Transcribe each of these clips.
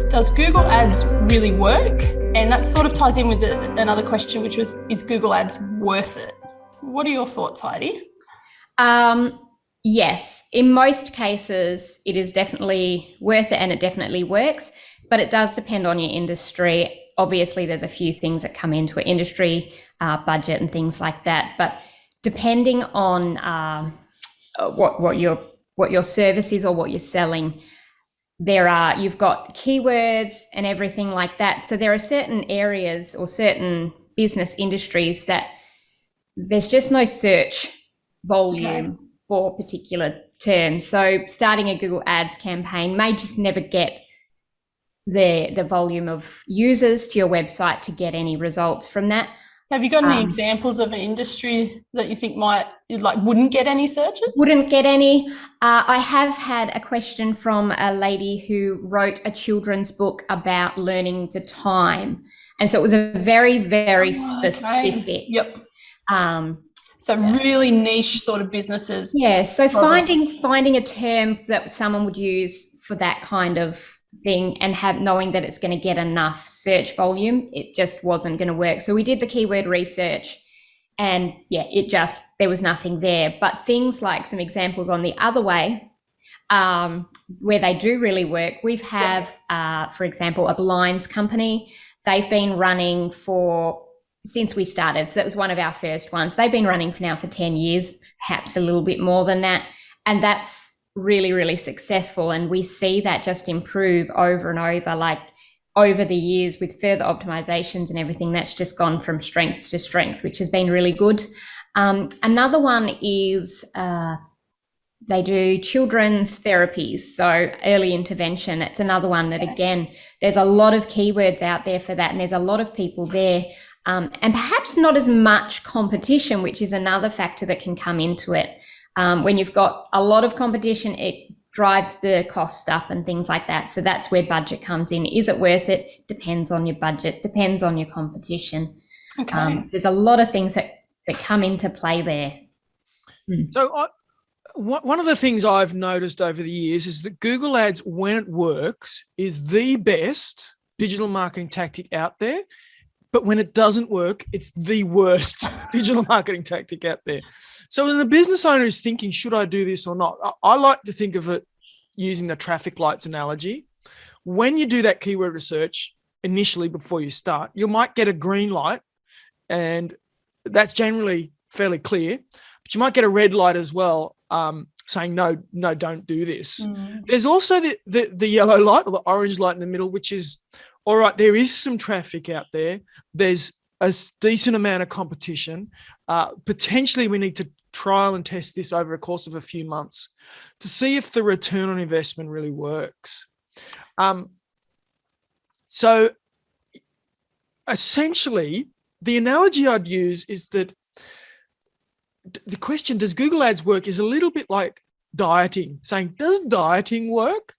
Does Google Ads really work? And that sort of ties in with another question, which was, is Google Ads worth it? What are your thoughts, Heidi? Yes, in most cases, it is definitely worth it and it definitely works, but it does depend on your industry. Obviously, there's a few things that come into an industry, budget and things like that. But depending on what your service is or what you're selling, you've got keywords and everything like that. So there are certain areas or certain business industries that there's just no search volume for particular terms. So starting a Google Ads campaign may just never get the volume of users to your website to get any results from that. Have you got any examples of an industry that you think wouldn't get any searches? Wouldn't get any. I have had a question from a lady who wrote a children's book about learning the time. And so it was a very, very specific. Okay. Yep. So really niche sort of businesses. Yeah. So finding a term that someone would use for that kind of thing and knowing that it's going to get enough search volume, it just wasn't going to work. So we did the keyword research and there was nothing there. But things like some examples on the other way, where they do really work, we've have, for example, a blinds company. They've been running since we started. So that was one of our first ones. They've been running for 10 years, perhaps a little bit more than that. And that's really, really successful. And we see that just improve over and over, like over the years with further optimizations and everything. That's just gone from strength to strength, which has been really good. Another one is they do children's therapies, so early intervention. It's another one that, again, there's a lot of keywords out there for that, and there's a lot of people there, and perhaps not as much competition, which is another factor that can come into it. When you've got a lot of competition, it drives the cost up and things like that. So that's where budget comes in. Is it worth it? Depends on your budget, depends on your competition. Okay. There's a lot of things that come into play there. So one of the things I've noticed over the years is that Google Ads, when it works, is the best digital marketing tactic out there. But when it doesn't work, it's the worst digital marketing tactic out there. So when the business owner is thinking, should I do this or not? I like to think of it using the traffic lights analogy. When you do that keyword research initially before you start, you might get a green light, and that's generally fairly clear. But you might get a red light as well, saying, no, don't do this. There's also the yellow light or the orange light in the middle, which is, all right, there is some traffic out there. There's a decent amount of competition. Potentially we need to trial and test this over a course of a few months to see if the return on investment really works. So essentially, the analogy I'd use is that the question, does Google Ads work, is a little bit like dieting, saying, does dieting work?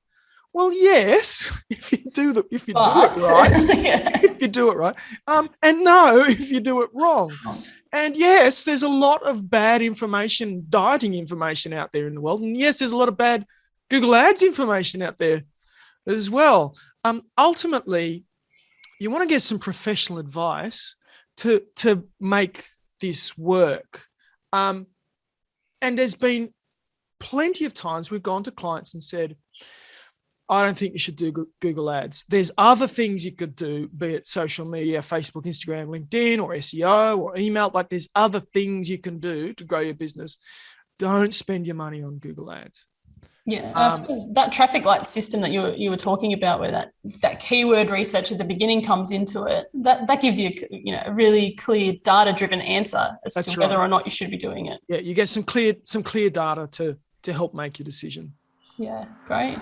Well, yes, if you do it right. Yeah. If you do it right. And no, if you do it wrong. And yes, there's a lot of bad information, dieting information out there in the world. And yes, there's a lot of bad Google Ads information out there as well. Ultimately, you want to get some professional advice to make this work. And there's been plenty of times we've gone to clients and said, I don't think you should do Google Ads. There's other things you could do, be it social media, Facebook, Instagram, LinkedIn, or SEO or email. Like there's other things you can do to grow your business. Don't spend your money on Google Ads. Yeah, I suppose that traffic light system that you were talking about, where that keyword research at the beginning comes into it, that gives you a really clear data-driven answer as to whether or not you should be doing it. Yeah, you get some clear data to help make your decision. Yeah, great.